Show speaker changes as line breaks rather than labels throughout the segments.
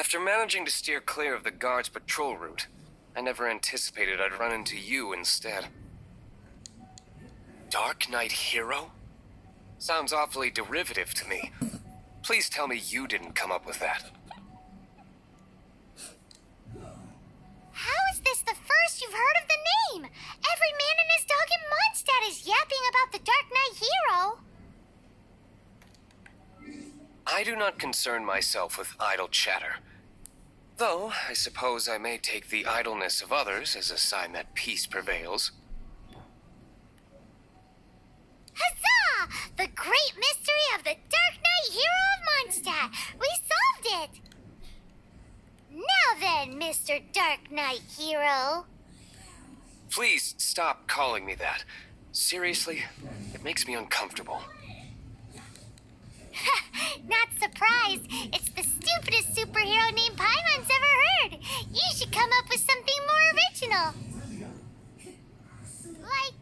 After managing to steer clear of the guards' patrol route, I never anticipated I'd run into you instead. Dark Knight Hero? Sounds awfully derivative to me. Please tell me you didn't come up with that.
How is this the first you've heard of the name? Every man and his dog in Mondstadt is yapping about the Dark Knight Hero.
I do not concern myself with idle chatter. Though, I suppose I may take the idleness of others as a sign that peace prevails.
Huzzah! The great mystery of the Dark Knight Hero of Mondstadt! We solved it! Now then, Mr. Dark Knight Hero.
Please stop calling me that. Seriously, it makes me uncomfortable.
Not surprised. It's the stupidest superhero name Paimon's ever heard. You should come up with something more original. Like...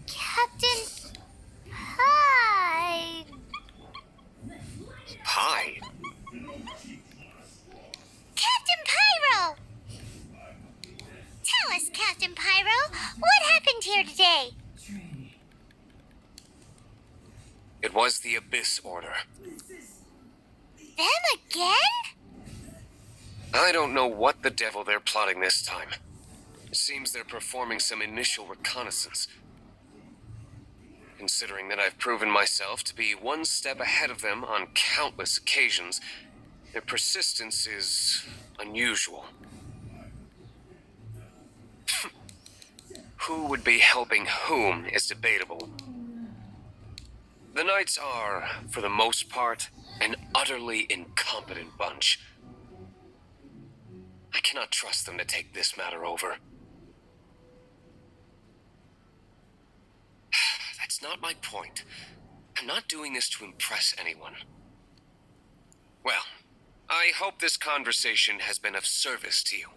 Captain Pie.
Pie?
Captain Pyro! Tell us, Captain Pyro, what happened here today?
It was the Abyss Order.
Them again?
I don't know what the devil they're plotting this time. It seems they're performing some initial reconnaissance. Considering that I've proven myself to be one step ahead of them on countless occasions, their persistence is unusual. Who would be helping whom is debatable. The Knights are, for the most part, an utterly incompetent bunch. I cannot trust them to take this matter over. That's not my point. I'm not doing this to impress anyone. Well, I hope this conversation has been of service to you.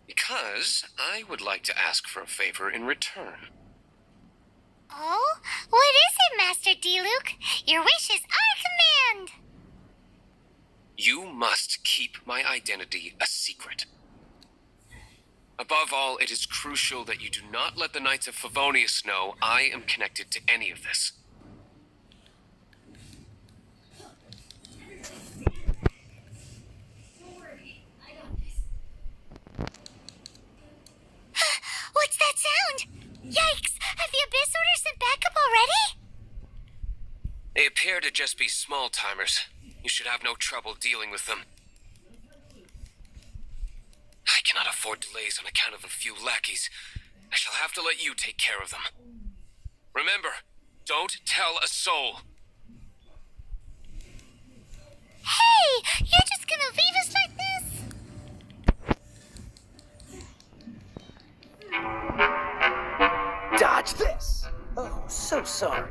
Because I would like to ask for a favor in return.
Oh? What is it, Master Diluc? Your wish is our command!
You must keep my identity a secret. Above all, it is crucial that you do not let the Knights of Favonius know I am connected to any of this.
What's that sound? Yikes! Have the Abyss Order sent backup already?
They appear to just be small-timers. You should have no trouble dealing with them. I cannot afford delays on account of a few lackeys. I shall have to let you take care of them. Remember, don't tell a soul.
Hey! You're just gonna leave us like this?
Dodge this! Oh, so sorry.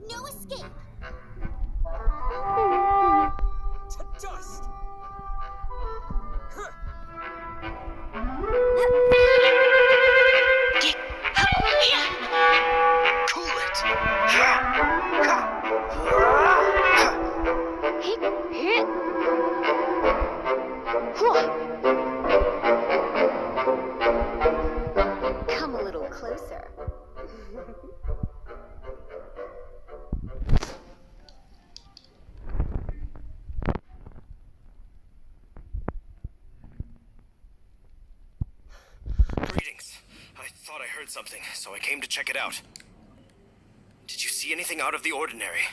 No escape.
To dust! Cool it!
Come a little closer.
Greetings. I thought I heard something, so I came to check it out. Did you see anything out of the ordinary?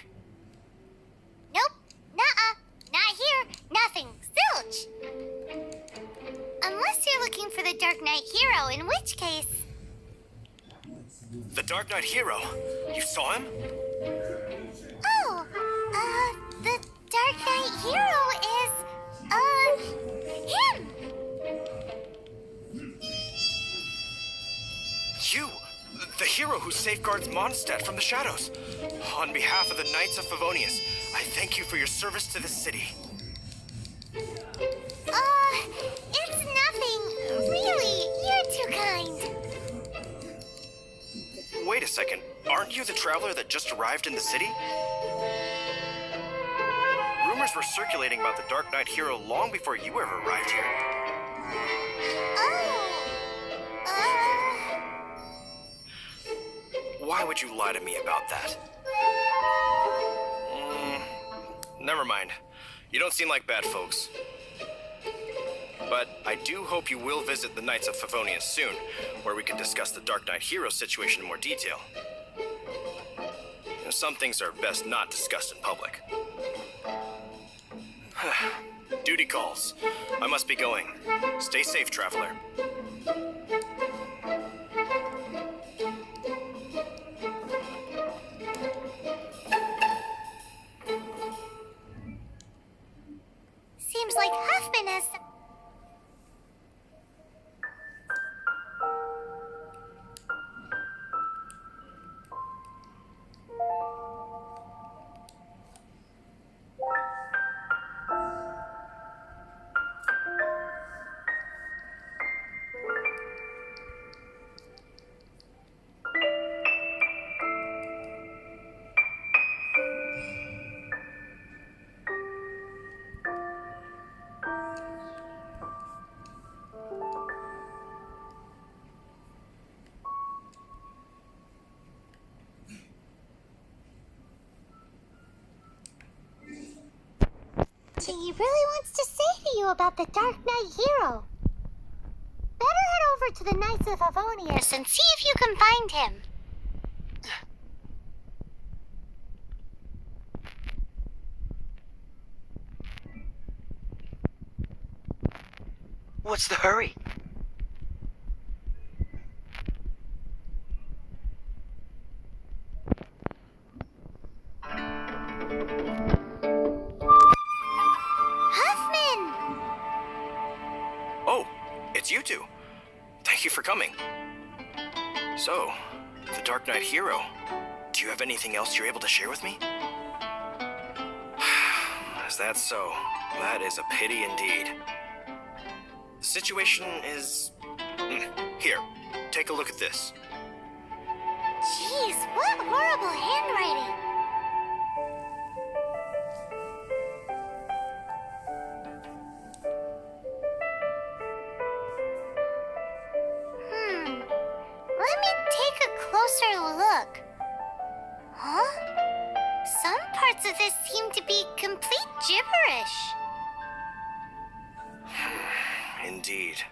Nope. Nuh-uh. Not here. Nothing. Zilch. Unless you're looking for the Dark Knight Hero, in which case...
The Dark Knight Hero? You saw him?
Oh, the Dark Knight Hero is, him!
You! The hero who safeguards Mondstadt from the shadows. On behalf of the Knights of Favonius, I thank you for your service to this city.
It's nothing. Really, you're too kind.
Wait a second. Aren't you the traveler that just arrived in the city? Rumors were circulating about the Dark Knight hero long before you ever arrived here.
Oh.
Why would you lie to me about that? Never mind. You don't seem like bad folks. But I do hope you will visit the Knights of Favonius soon, where we can discuss the Dark Knight hero situation in more detail. You know, some things are best not discussed in public. Duty calls. I must be going. Stay safe, traveler.
Seems like Huffman has... He really wants to say to you about the Dark Knight hero. Better head over to the Knights of Favonius and see if you can find him.
What's the hurry?
Huffman!
Oh, it's you two. Thank you for coming. So, the Dark Knight hero. Do you have anything else you're able to share with me? Is that so? That is a pity indeed. The situation is... Here, take a look at this.
Jeez, what horrible handwriting. Let me take a closer look. Huh? Some parts of this seem to be complete gibberish.
Indeed.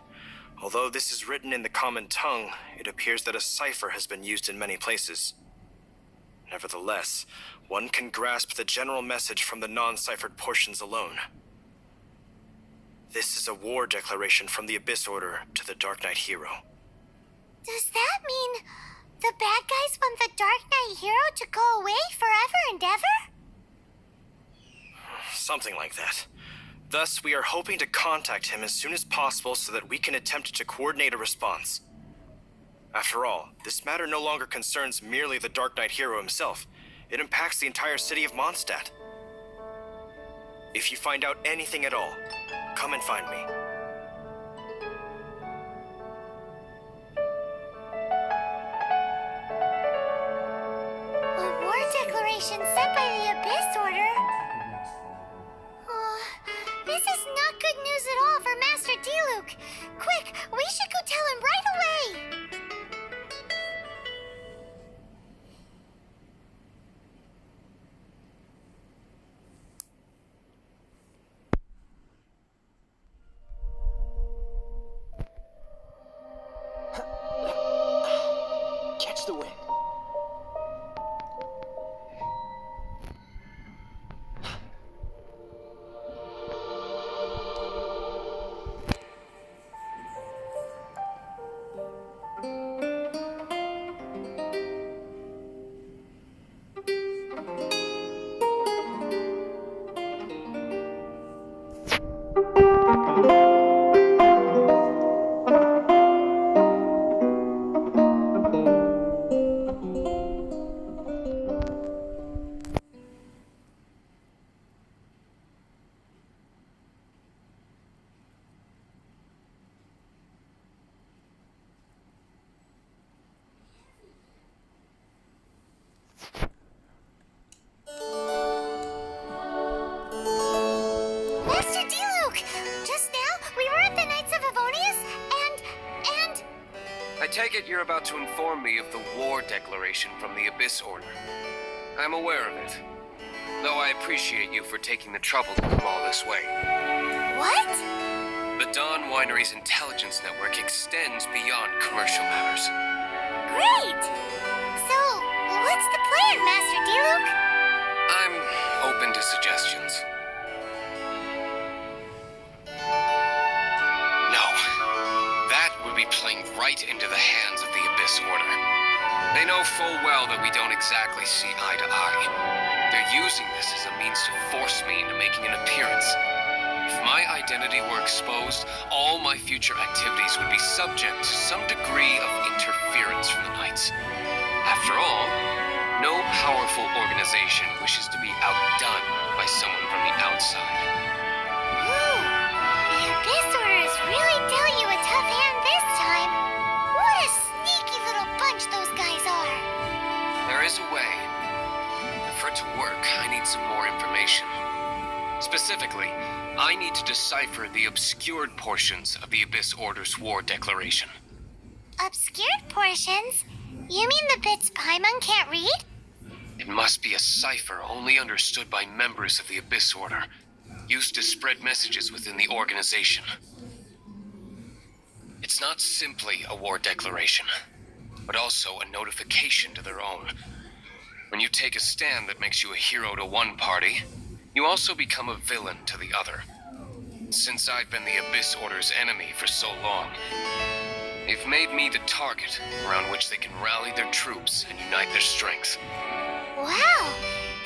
Although this is written in the common tongue, it appears that a cipher has been used in many places. Nevertheless, one can grasp the general message from the non-ciphered portions alone. This is a war declaration from the Abyss Order to the Dark Knight hero.
Does that mean the bad guys want the Dark Knight hero to go away forever and ever?
Something like that. Thus, we are hoping to contact him as soon as possible so that we can attempt to coordinate a response. After all, this matter no longer concerns merely the Dark Knight hero himself. It impacts the entire city of Mondstadt. If you find out anything at all, come and find me.
A war declaration sent by the Abyss Order? This is not good news at all for Master Diluc. Quick, we should go tell him right away.
Catch the wind.
take it you're about to inform me of the war declaration from the Abyss Order. I'm aware of it, though I appreciate you for taking the trouble to come all this way.
What?
The Dawn Winery's intelligence network extends beyond commercial matters.
Great! So, what's the plan, Master Diluc?
I'm open to suggestions. No. That would be playing right into the hands of the Abyss Order. They know full well that we don't exactly see eye to eye. They're using this as a means to force me into making an appearance. If my identity were exposed, all my future activities would be subject to some degree of interference from the Knights. After all, no powerful organization wishes to be outdone by someone from the outside.
Ooh, the Abyss Order is really dealt you a tough hand this time. What a sneaky little bunch those guys are.
There is a way. For it to work, I need some more information. Specifically, I need to decipher the obscured portions of the Abyss Order's war declaration.
Obscured portions? You mean the bits Paimon can't read?
It must be a cipher only understood by members of the Abyss Order, used to spread messages within the organization. It's not simply a war declaration, but also a notification to their own. When you take a stand that makes you a hero to one party, you also become a villain to the other. Since I've been the Abyss Order's enemy for so long, they've made me the target around which they can rally their troops and unite their strength.
Wow,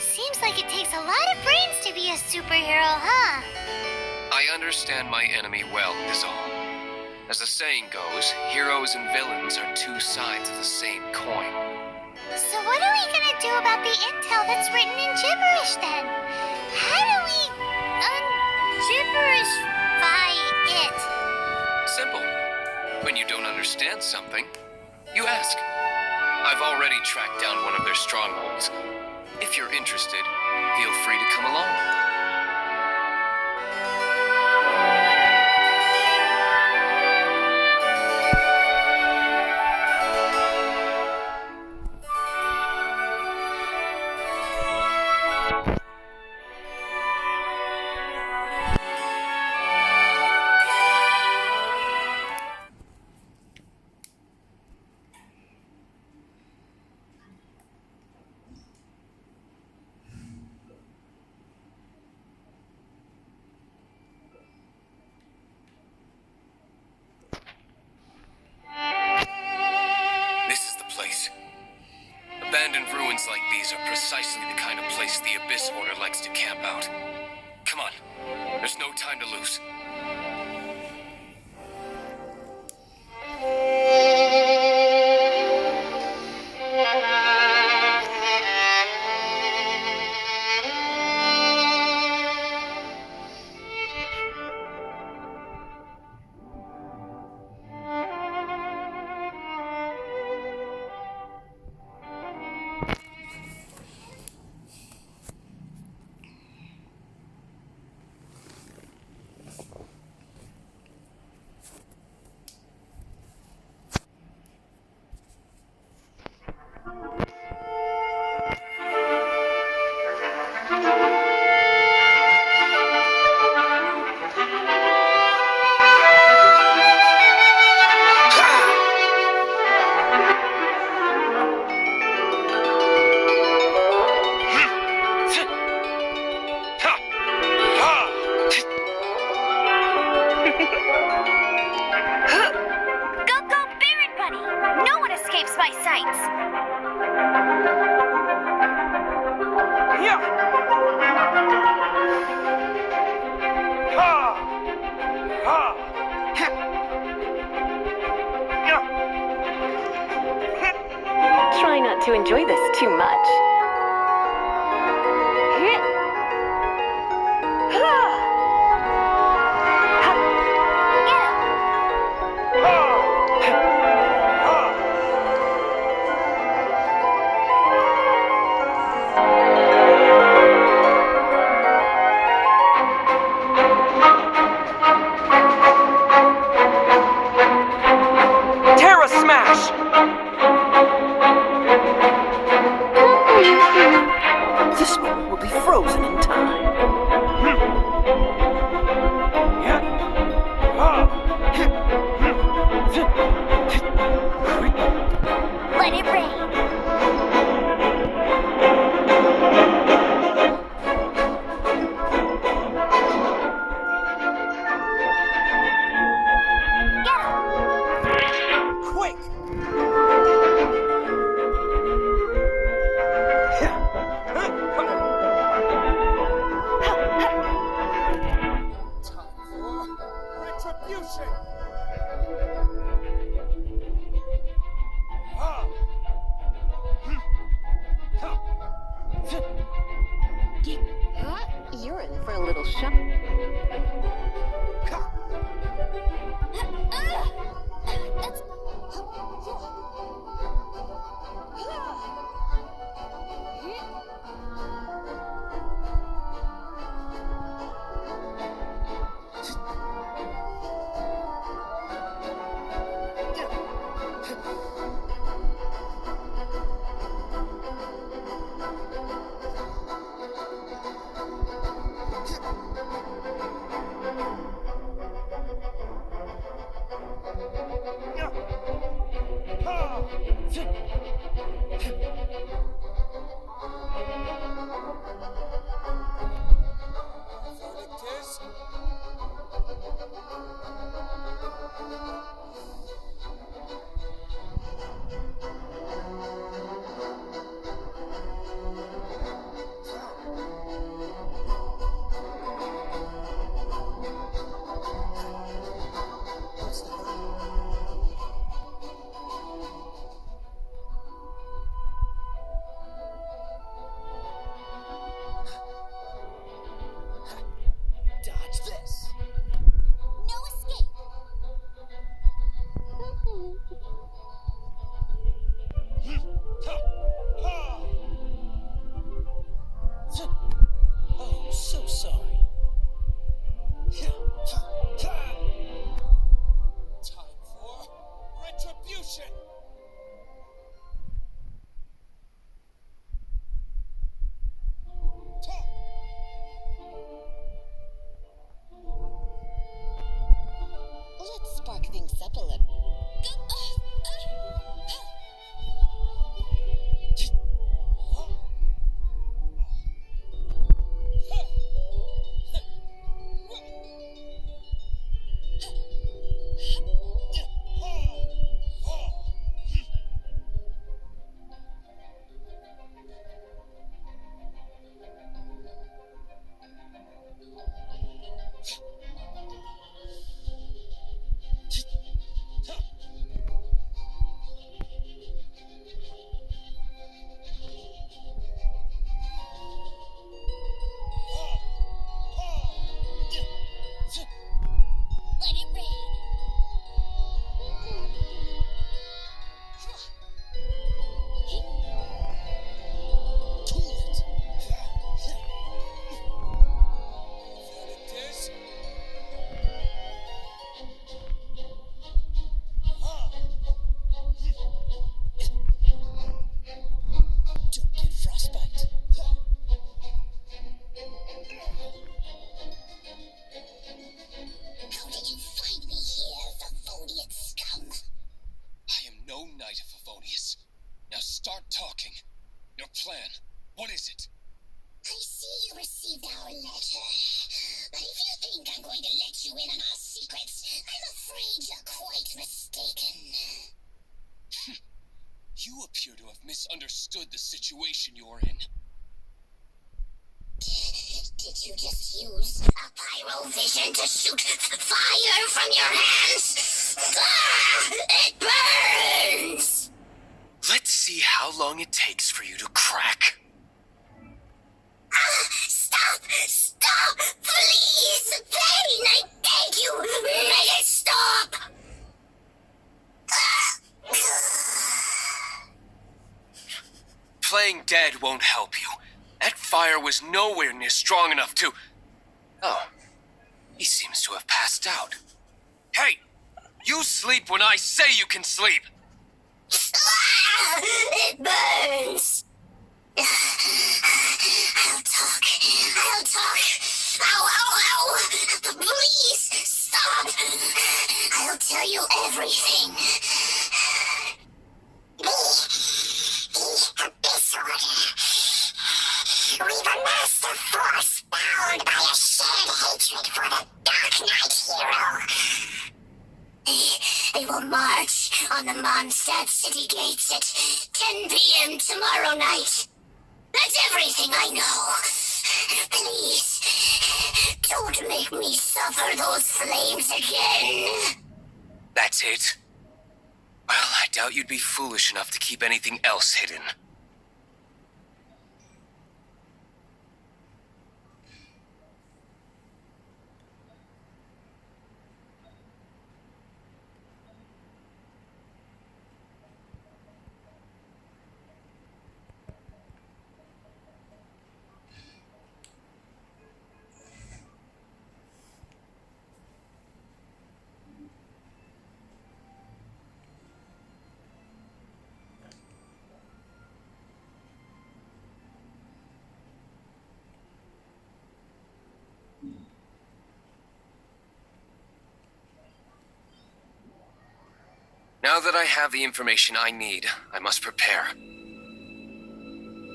seems like it takes a lot of brains to be a superhero, huh?
I understand my enemy well, is all. As the saying goes, heroes and villains are two sides of the same coin.
So what are we gonna do about the intel that's written in gibberish then? How do we gibberishify it?
Simple. When you don't understand something, you ask. I've already tracked down one of their strongholds. If you're interested, feel free to come along. Abandoned ruins like these are precisely the kind of place the Abyss Order likes to camp out. Come on, there's no time to lose.
Try not to enjoy this too much.
Terra Smash! frozen in time.
Let it rain.
Quick! Time for retribution!
You're in for a little shock.
Verdict is what's the hurry? Dodge this.
No escape.
Oh, so sorry. Time for retribution.
Let's spark things up a little. Let it rain.
Cool it. Verdict is don't get frostbite.
How did you find me here, Favonian scum?
I am no knight of Favonius. Now start talking. Your plan. What is it?
I see you received our letter. But if you think I'm going to let you in on our secrets, I'm afraid you're quite mistaken.
You appear to have misunderstood the situation you're in.
Did you just use a pyrovision to shoot fire from your hands? Ah, it burns!
Let's see how long it takes for you to crack.
Stop! Stop! Please! Pain! I beg you! Make it stop!
Playing dead won't help you. That fire was nowhere near strong enough to... Oh, he seems to have passed out. Hey! You sleep when I say you can sleep!
It burns! I'll talk We've amassed a force bound by a shared hatred for the Dark Knight hero. They will march on the Mondstadt city gates at 10 p.m. tomorrow night. That's everything I know. Please, don't make me suffer those flames again.
That's it? Well, I doubt you'd be foolish enough to keep anything else hidden. Now that I have the information I need, I must prepare.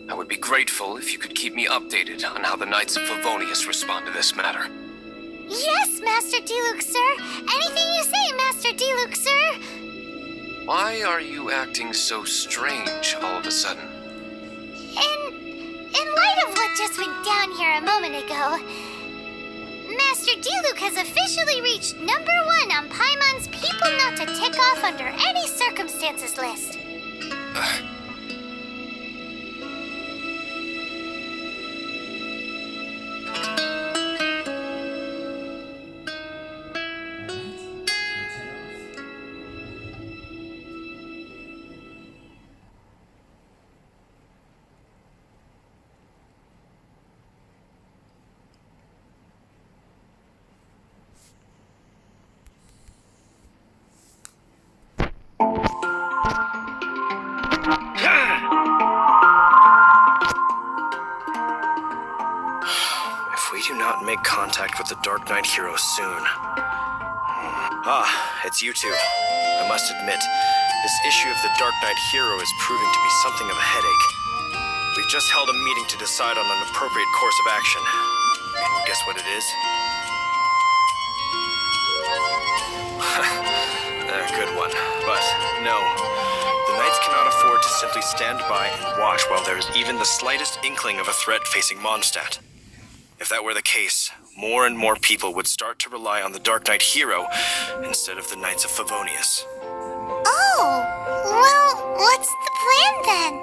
I would be grateful if you could keep me updated on how the Knights of Favonius respond to this matter.
Yes, Master Diluc, sir. Anything you say, Master Diluc, sir.
Why are you acting so strange all of a sudden?
In light of what just went down here a moment ago, Master Diluc has officially reached #1 on Paimon's People Not to Tick Off Under Any Circumstances list.
If we do not make contact with the Dark Knight hero soon... Ah, it's you two. I must admit, this issue of the Dark Knight hero is proving to be something of a headache. We've just held a meeting to decide on an appropriate course of action. Can you guess what it is? Good one. But, no. The Knights cannot afford to simply stand by and watch while there is even the slightest inkling of a threat facing Mondstadt. If that were the case, more and more people would start to rely on the Dark Knight hero instead of the Knights of Favonius.
Oh, well, what's the plan then?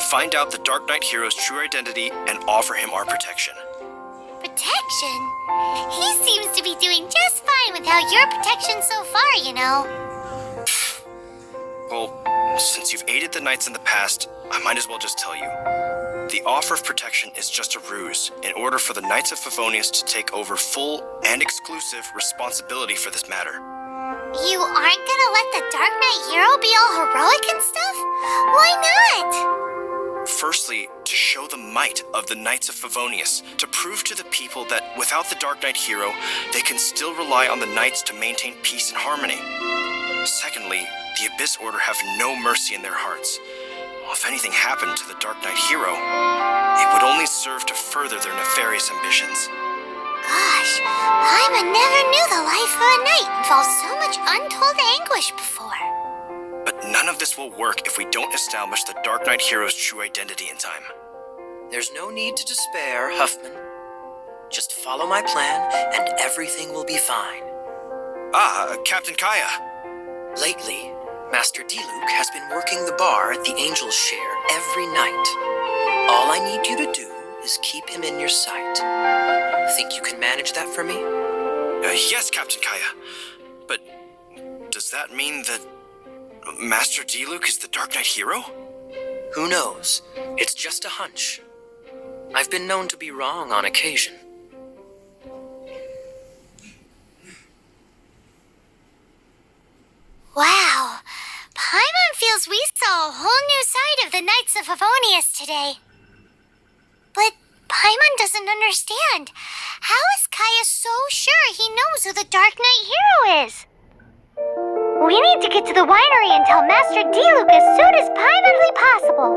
Find out the Dark Knight hero's true identity and offer him our protection.
Protection? He seems to be doing just fine without your protection so far, you know.
Well, since you've aided the Knights in the past, I might as well just tell you. The offer of protection is just a ruse in order for the Knights of Favonius to take over full and exclusive responsibility for this matter.
You aren't gonna let the Dark Knight hero be all heroic and stuff? Why not?
Firstly, to show the might of the Knights of Favonius, to prove to the people that without the Dark Knight hero, they can still rely on the Knights to maintain peace and harmony. Secondly, the Abyss Order have no mercy in their hearts. Well, if anything happened to the Dark Knight hero, it would only serve to further their nefarious ambitions.
Gosh, Paimon never knew the life of a knight involved so much untold anguish before.
But none of this will work if we don't establish the Dark Knight hero's true identity in time.
There's no need to despair, Huffman. Just follow my plan, and everything will be fine.
Captain Kaya.
Lately, Master Diluc has been working the bar at the Angel's Share every night. All I need you to do is keep him in your sight. Think you can manage that for me?
Yes, Captain Kaya. But does that mean that Master Diluc is the Dark Knight hero?
Who knows? It's just a hunch. I've been known to be wrong on occasion.
Wow, Paimon feels we saw a whole new side of the Knights of Favonius today. But Paimon doesn't understand. How is Kaya so sure he knows who the Dark Knight hero is? We need to get to the winery and tell Master Diluc as soon as Paimonly possible.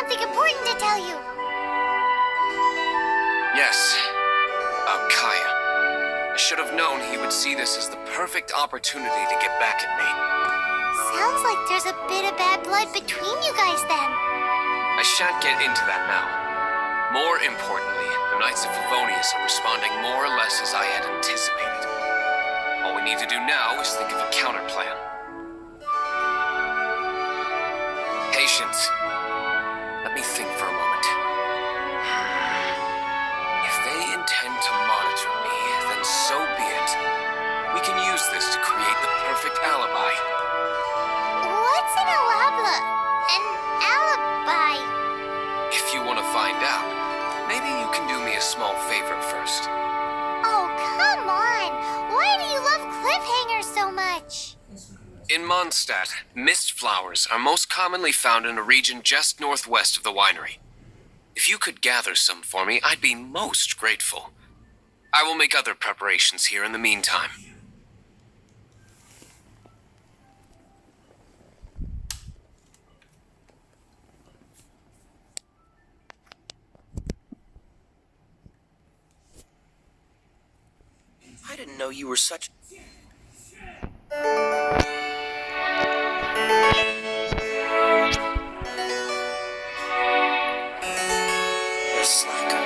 something important to tell you.
Yes, about Kaya. I should have known he would see this as the perfect opportunity to get back at me.
Sounds like there's a bit of bad blood between you guys then.
I shan't get into that now. More importantly, the Knights of Favonius are responding more or less as I had anticipated. All we need to do now is think of a counterplan. Patience. Let me think for a moment. If they intend to monitor me, then so be it. We can use this to create the perfect alibi.
What's an alabla? An alibi?
If you want to find out, maybe you can do me a small favor first.
Oh, come on! Why do you love cliffhangers so much?
In Mondstadt, mist flowers are most commonly found in a region just northwest of the winery. If you could gather some for me, I'd be most grateful. I will make other preparations here in the meantime.
I didn't know you were such. A slacker.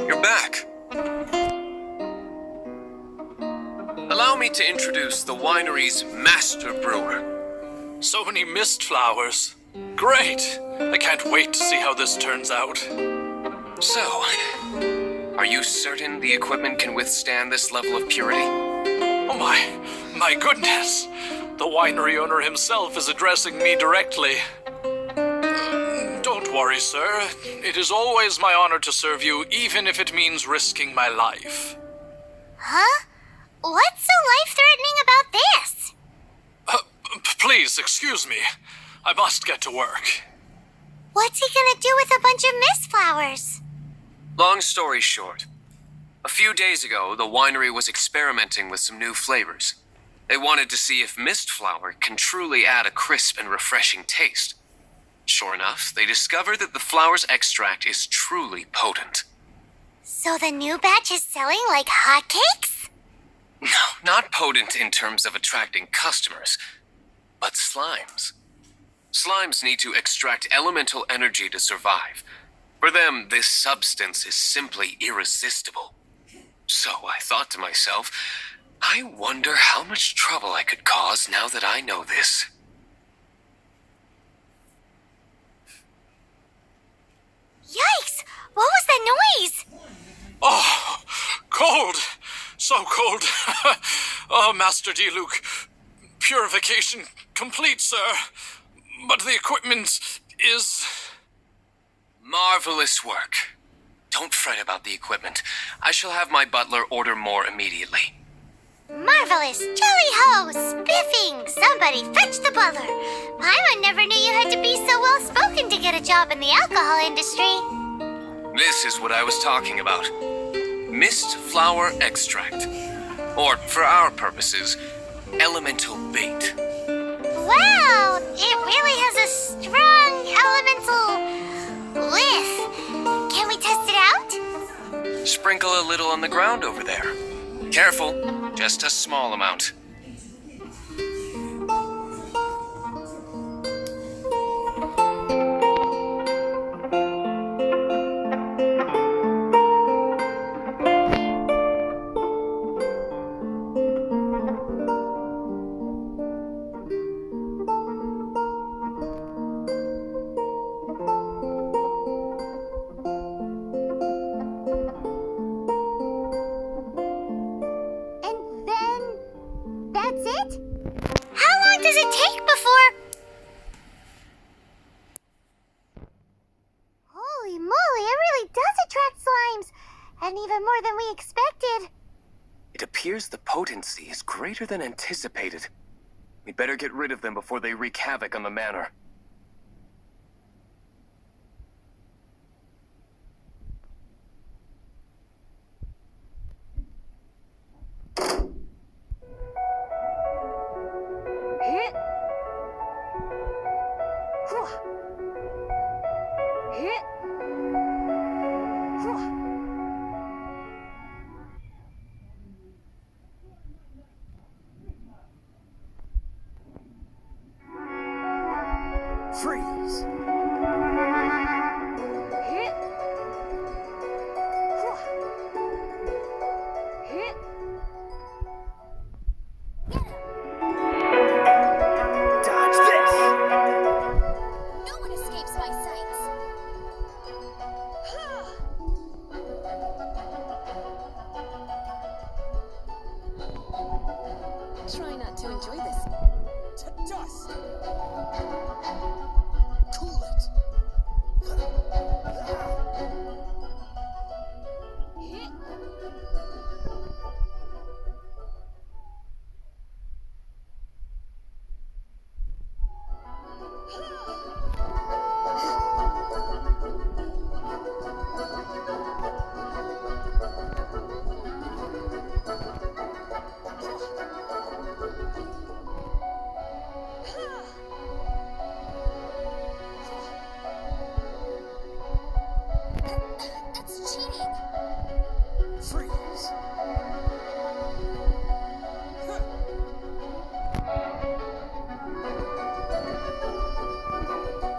You're back. Allow me to introduce the winery's master brewer.
So many mist flowers. Great! I can't wait to see how this turns out.
So, are you certain the equipment can withstand this level of purity?
Oh my goodness! The winery owner himself is addressing me directly. Don't worry, sir. It is always my honor to serve you, even if it means risking my life.
Huh? What's so life-threatening about this?
Please, excuse me. I must get to work.
What's he gonna do with a bunch of mist flowers?
Long story short, a few days ago, the winery was experimenting with some new flavors. They wanted to see if mist flower can truly add a crisp and refreshing taste. Sure enough, they discovered that the flower's extract is truly potent.
So the new batch is selling like hotcakes?
No, not potent in terms of attracting customers, but slimes. Slimes need to extract elemental energy to survive. For them, this substance is simply irresistible. So I thought to myself, I wonder how much trouble I could cause now that I know this.
Yikes! What was that noise?
Oh, cold! So cold! Oh, Master Diluc. Purification complete, sir. But the equipment is...
Marvelous work. Don't fret about the equipment. I shall have my butler order more immediately.
Marvelous! Jolly ho! Spiffing! Somebody fetch the butler! Paimon never knew you had to be so well-spoken to get a job in the alcohol industry.
This is what I was talking about. Mist flower extract. Or, for our purposes, elemental bait.
Wow! It really has a strong elemental whiff. Can we test it out?
Sprinkle a little on the ground over there. Careful, just a small amount.
And then does it take before... Holy moly, it really does attract slimes! And even more than we expected.
It appears the potency is greater than anticipated. We'd better get rid of them before they wreak havoc on the manor.
Freeze!
Dodge this!
No one escapes my sights.
Try not to enjoy this.
To dust! Cool it!
That's cheating.
Freeze!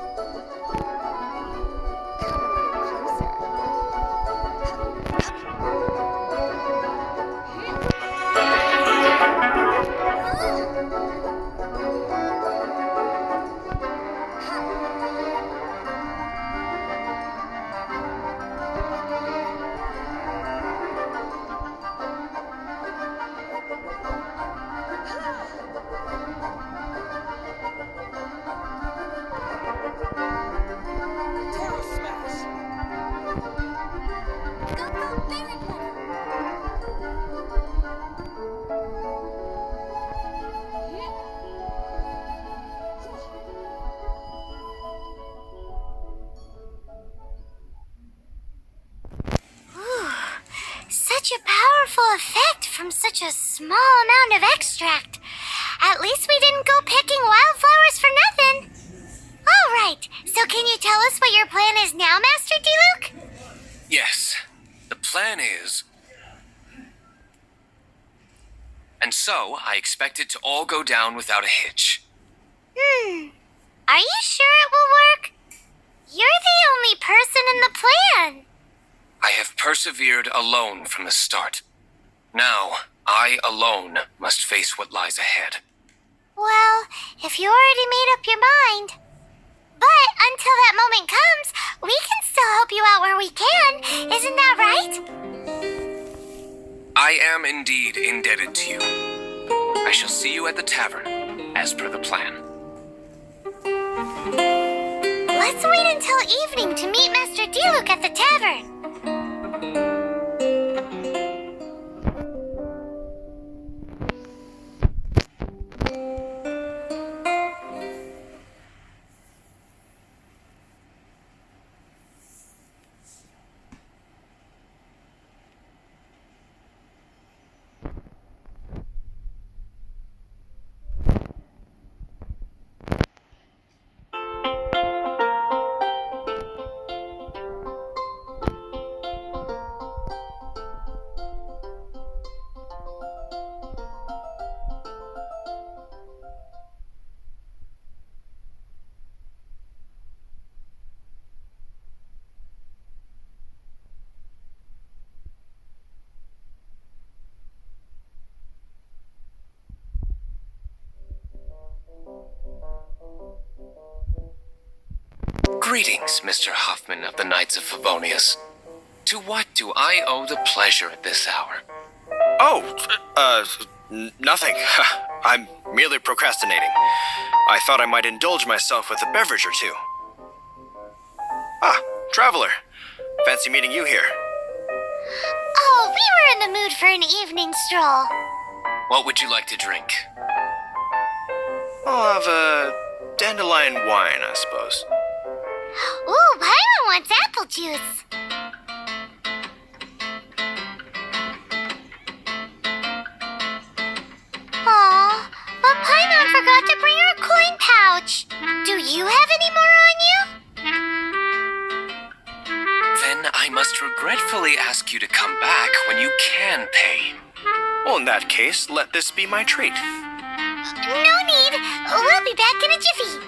Come a little closer.
Terror smash!
Go, go, berry butter. Such a powerful effect from such a small amount of extract. At least we didn't go picking wildflowers for nothing. All right, so can you tell us what your plan is now, Master Diluc?
Yes, the plan is... And so, I expect it to all go down without a hitch.
Are you sure it will work? You're the only person in the plan.
I have persevered alone from the start. Now, I alone must face what lies ahead.
Well, if you already made up your mind. But until that moment comes, we can still help you out where we can. Isn't that right?
I am indeed indebted to you. I shall see you at the tavern, as per the plan.
Let's wait until evening to meet Master Diluc at the tavern.
Greetings, Mr. Hoffman of the Knights of Favonius. To what do I owe the pleasure at this hour?
Oh, nothing. I'm merely procrastinating. I thought I might indulge myself with a beverage or two. Ah, Traveler. Fancy meeting you here.
Oh, we were in the mood for an evening stroll.
What would you like to drink?
I'll have a dandelion wine, I suppose.
Ooh, Paimon wants apple juice. Aw, but Paimon forgot to bring her coin pouch. Do you have any more on you?
Then I must regretfully ask you to come back when you can pay.
Well, in that case, let this be my treat.
No need. We'll be back in a jiffy.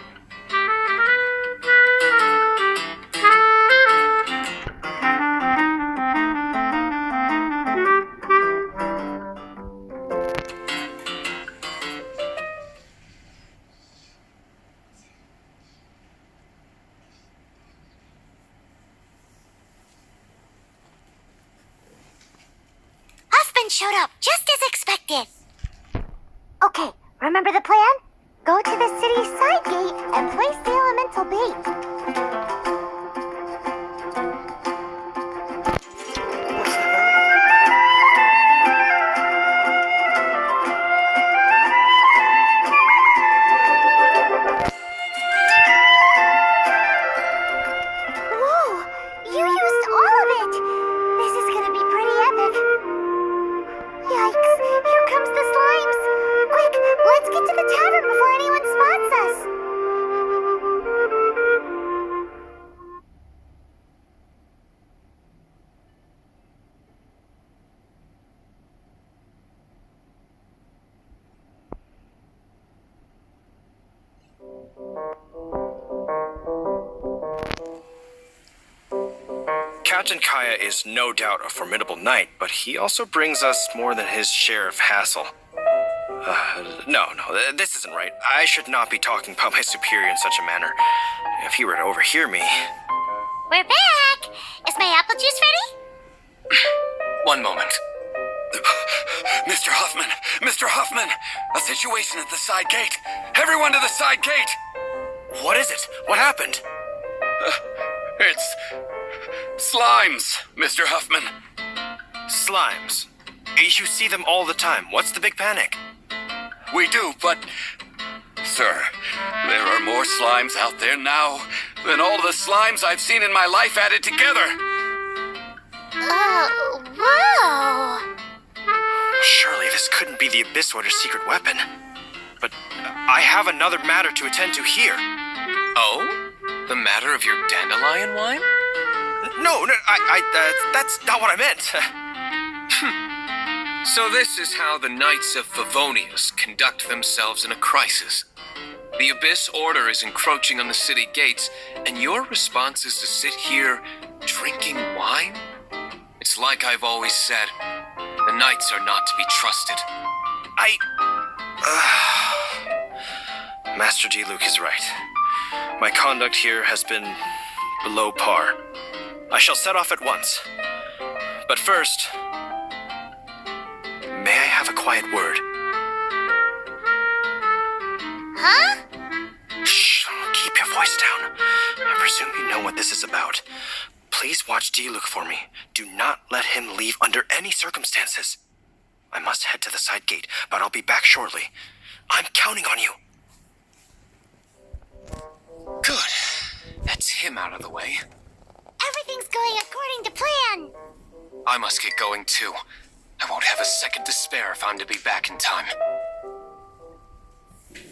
Husband showed up just as expected. Okay, remember the plan? Go to the city side gate and place the elemental bait. Whoa! You used all of it! This is gonna be pretty epic. Yikes! Here comes the slimes! Quick, let's get to the tavern before anyone spots us!
Captain Kaya is no doubt a formidable knight, but he also brings us more than his share of hassle. No, this isn't right. I should not be talking about my superior in such a manner. If he were to overhear me...
We're back! Is my apple juice ready?
One moment.
Mr. Huffman! Mr. Huffman! A situation at the side gate! Everyone to the side gate!
What is it? What happened?
It's slimes, Mr. Huffman.
Slimes. You see them all the time. What's the big panic?
We do, but... Sir, there are more slimes out there now than all the slimes I've seen in my life added together.
Whoa!
Surely this couldn't be the Abyss Order's secret weapon. But I have another matter to attend to here.
Oh? The matter of your dandelion wine?
No, that's not what I meant.
So this is how the Knights of Favonius conduct themselves in a crisis. The Abyss Order is encroaching on the city gates, and your response is to sit here drinking wine? It's like I've always said, the Knights are not to be trusted.
Master Diluc is right. My conduct here has been below par. I shall set off at once. But first, may I have a quiet word?
Huh?
Shh, keep your voice down. I presume you know what this is about. Please watch Diluc for me. Do not let him leave under any circumstances. I must head to the side gate, but I'll be back shortly. I'm counting on you.
Good. That's him out of the way.
Everything's going according to plan.
I must get going too. I won't have a second to spare if I'm to be back in time.
Even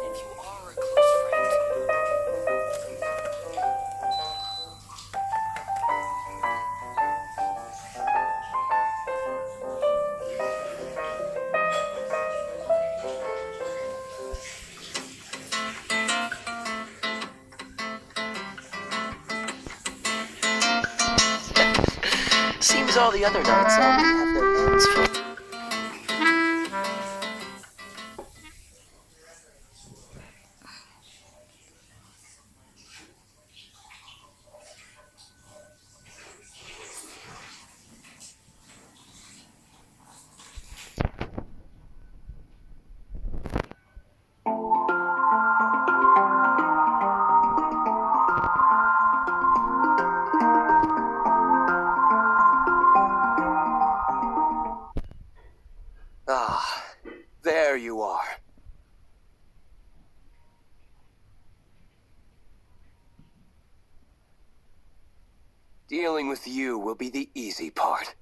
if you are a close friend,
Seems all the other knights already have their hands full.
you are. Dealing with you will be the easy part.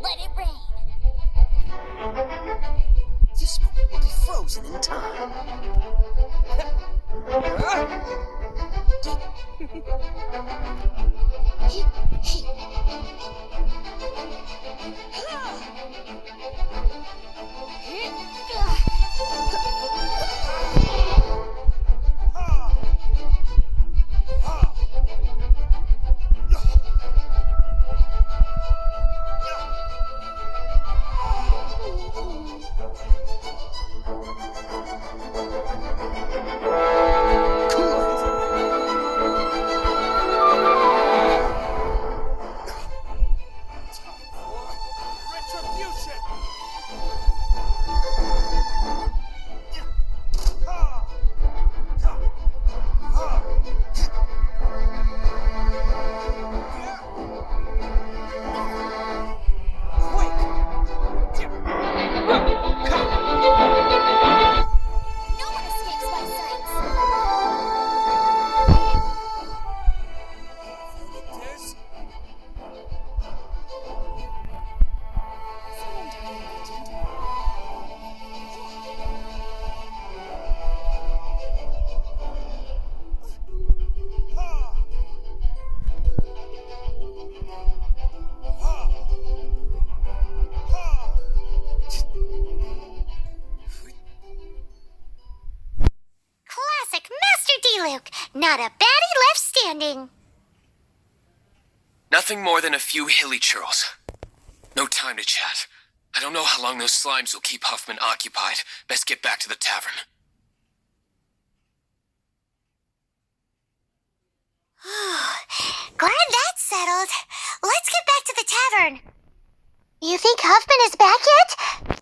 Let it rain.
This moment will be frozen in time.
No one escapes my sights. Classic Master Diluc. Not a baddie left standing.
Nothing more than a few hilly churls. No time to chat. I don't know how long those slimes will keep Huffman occupied. Best get back to the tavern.
Glad that's settled. Let's get back to the tavern. You think Huffman is back yet?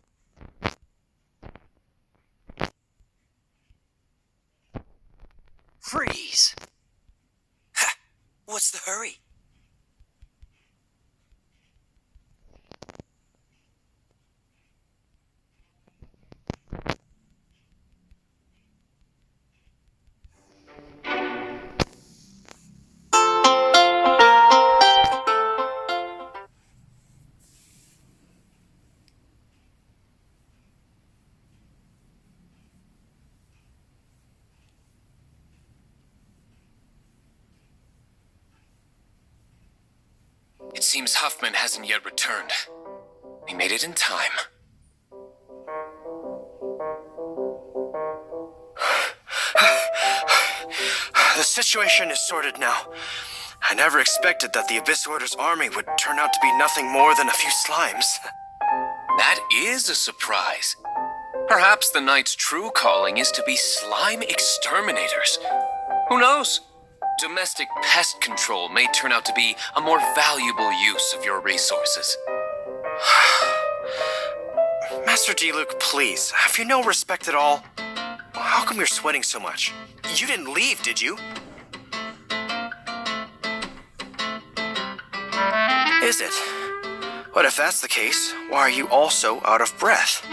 Freeze! Ha! What's the hurry?
It seems Huffman hasn't yet returned. We made it in time.
The situation is sorted now. I never expected that the Abyss Order's army would turn out to be nothing more than a few slimes.
That is a surprise. Perhaps the Knight's true calling is to be slime exterminators. Who knows? Domestic pest control may turn out to be a more valuable use of your resources.
Master Diluc, please, have you no respect at all? How come you're sweating so much? You didn't leave, did you? Is it? But if that's the case, why are you also out of breath?